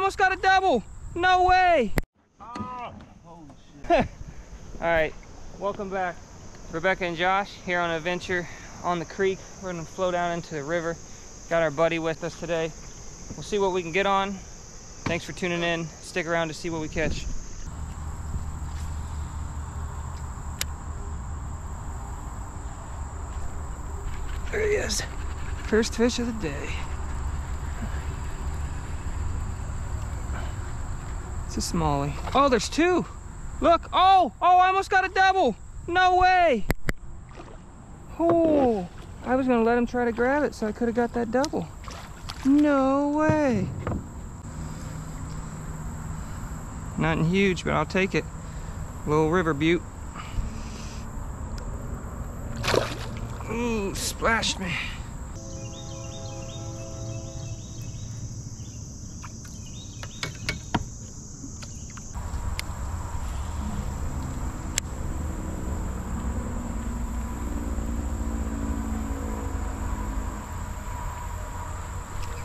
almost got a double. No way. Oh, holy shit. All right, welcome back. Rebecca and Josh here on an adventure on the creek. We're gonna flow down into the river. Got our buddy with us today. We'll see what we can get on. Thanks for tuning in. Stick around to see what we catch. There he is. First fish of the day. It's a smallie. Oh, there's two. Look. Oh, I almost got a double. No way. Oh, I was gonna let him try to grab it so I could have got that double. No way. Nothing huge, but I'll take it. Little river butte. Ooh, splashed me.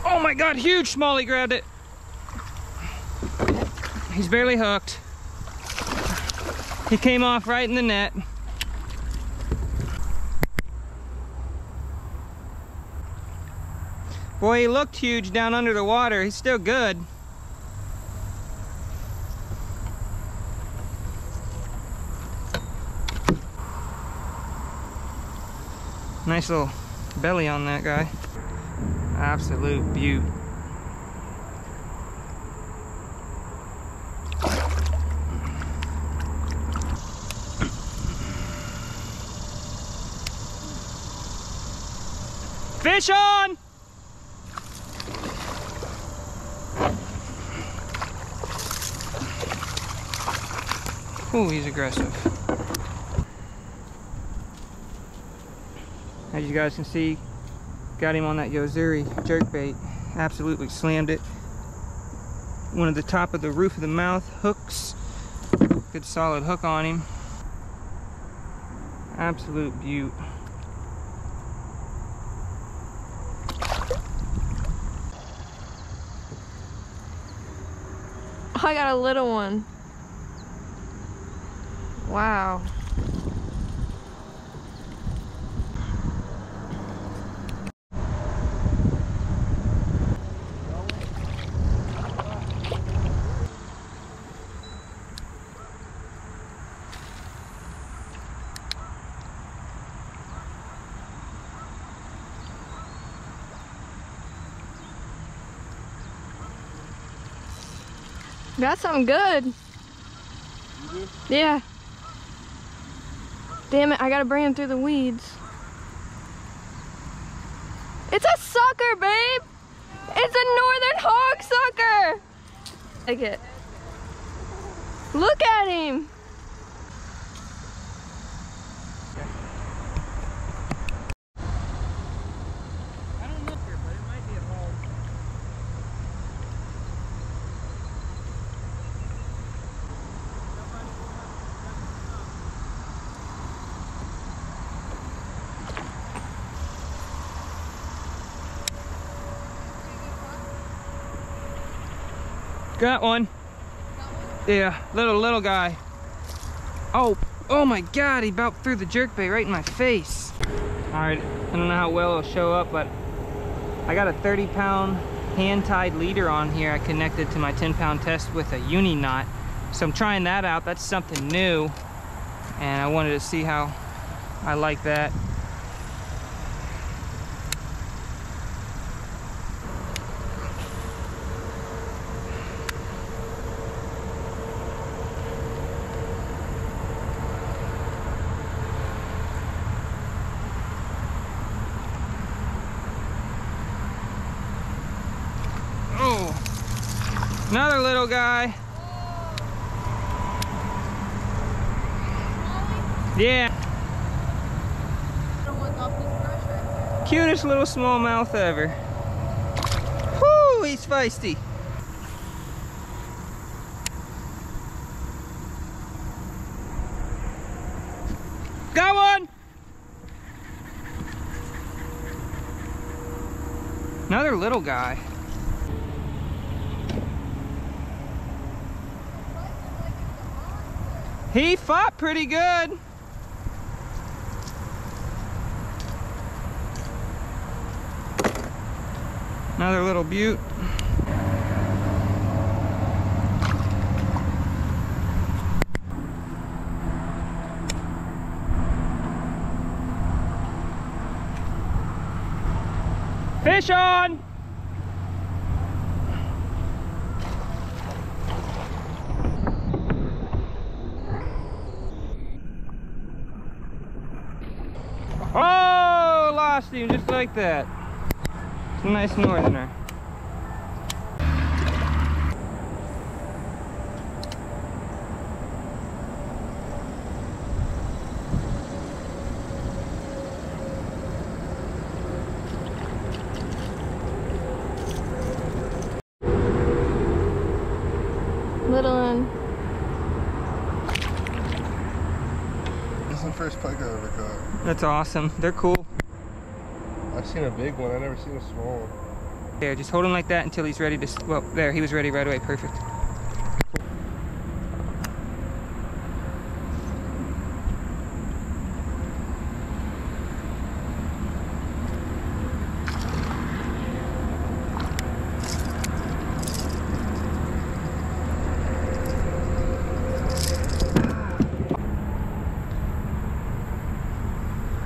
Oh my God, huge smallie grabbed it. He's barely hooked. He came off right in the net. Boy, he looked huge down under the water. He's still good. Nice little belly on that guy. Absolute beaut. Fish on! Oh, he's aggressive. As you guys can see, got him on that Yo-Zuri jerkbait. Absolutely slammed it. One of the top of the roof of the mouth hooks. Good solid hook on him. Absolute beaut. I got a little one. Wow. Got something good. Yeah. Damn it, I gotta bring him through the weeds. It's a sucker, babe! It's a northern hog sucker! Take it. Look at him! I don't know here, but it might be a hog. Got one. Yeah, little guy. Oh my God, he about threw the jerkbait right in my face. All right, I don't know how well it'll show up, but I got a 30-pound hand-tied leader on here I connected to my 10-pound test with a uni knot. So I'm trying that out. That's something new, and I wanted to see how I like that. Another little guy. Yeah. Cutest little smallmouth ever. Whoo, he's feisty. Got one. Another little guy. He fought pretty good. Another little butte. Fish on! Oh, lost him just like that. It's a nice northerner. Little one. This is the first pike I've ever caught. That's awesome. They're cool. I've seen a big one. I've never seen a small one. There, just hold him like that until he's ready to, well, there, he was ready right away. Perfect.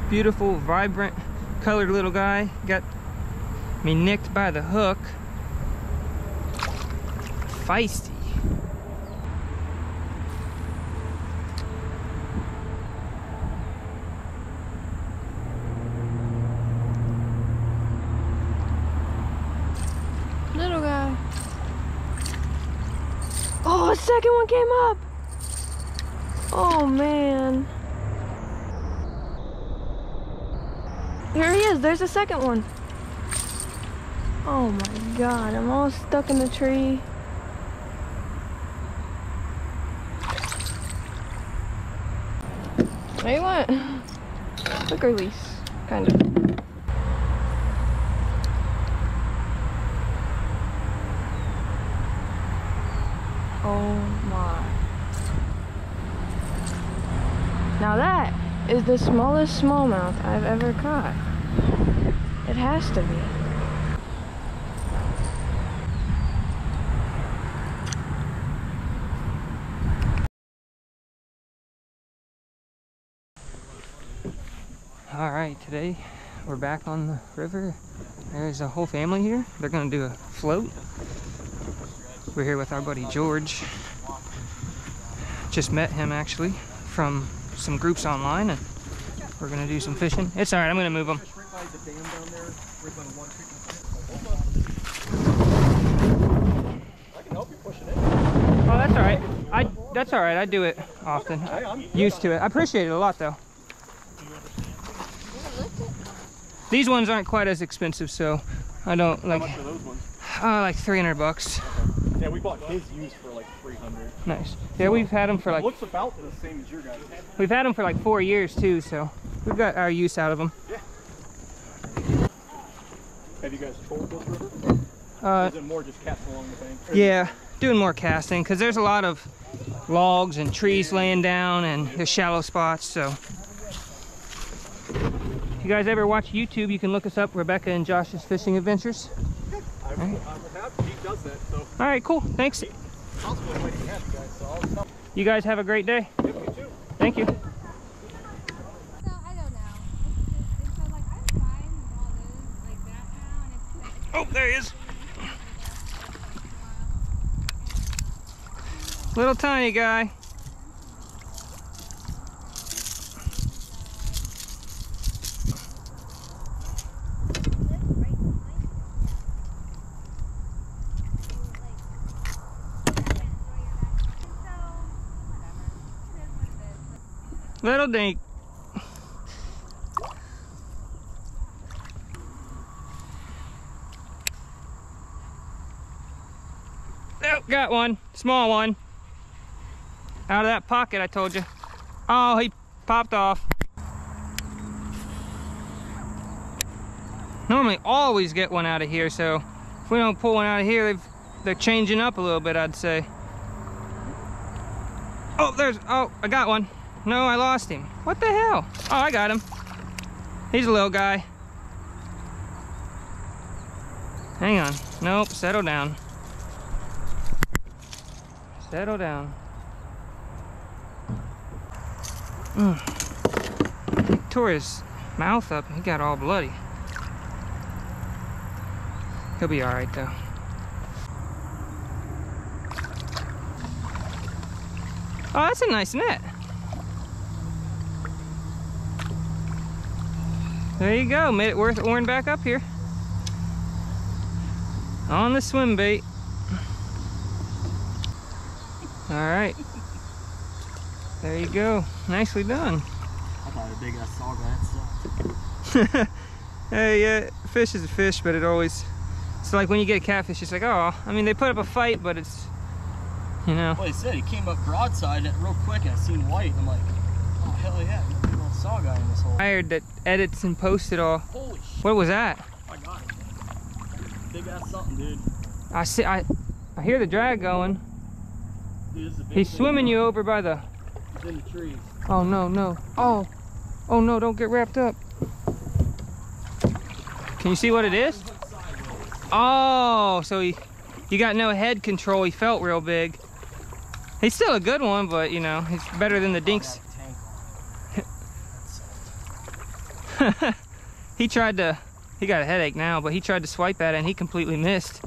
Beautiful, vibrant, colored little guy. Got me nicked by the hook. Feisty. Little guy. Oh, a second one came up. Oh, man. Here he is. There's a second one. Oh my God, I'm all stuck in the tree. There he went. Quick release, kind of. Oh my. Now that is the smallest smallmouth I've ever caught. It has to be. All right, today we're back on the river. There's a whole family here. They're gonna do a float. We're here with our buddy George. Just met him actually from some groups online, and we're gonna do some fishing. It's all right, I'm gonna move them. Oh, that's all right. That's all right. I do it often. I'm used to it. I appreciate it a lot, though. These ones aren't quite as expensive, so I don't like. How much are those ones? Like $300. Yeah, we bought his used for like $300. Nice. Yeah, we've had them for like. Looks about the same as your guys. We've had them for like 4 years too, so we've got our use out of them. Yeah. Have you guys trolled this river? Or is it more just casting along the bank? Yeah, doing more casting because there's a lot of logs and trees laying down, and there's shallow spots. So, if you guys ever watch YouTube, you can look us up, Rebecca and Josh's Fishing Adventures. I'm happy he does that. So. All right, cool. Thanks. You guys have a great day. You too. Thank you. So I don't know. It's like I'm fine with all those like that now, and it's like Oh, there he is. Little tiny guy. Little dink. Oh, got one. Small one. Out of that pocket, I told you. Oh, he popped off. Normally always get one out of here, so if we don't pull one out of here, they're changing up a little bit, I'd say. Oh, oh, I got one. No, I lost him. What the hell? Oh, I got him. He's a little guy. Hang on. Nope, settle down. Settle down. He tore his mouth up and he got all bloody. He'll be alright though. Oh, that's a nice net. There you go, made it worth oaring back up here. On the swim bait. All right. There you go. Nicely done. I thought a big ass saw that. Hey, fish is a fish, but it's like when you get a catfish, it's like, oh, I mean, they put up a fight, but it's, you know. Well, he said he came up broadside real quick and I seen white. And I'm like, oh, hell yeah, there's a little saw guy in this hole. Hired that edits and posts it all. Holy shit. What was that? I got it. Big ass something, dude. I hear the drag going. Dude, this is a big He's thing, swimming bro. you over by the... He's in the trees. Oh, no, no. Oh. Oh, no, don't get wrapped up. Can you see what it is? Oh, so you got no head control. He felt real big. He's still a good one, but, you know, he's better than the dinks. He got a headache now, but he tried to swipe at it and he completely missed.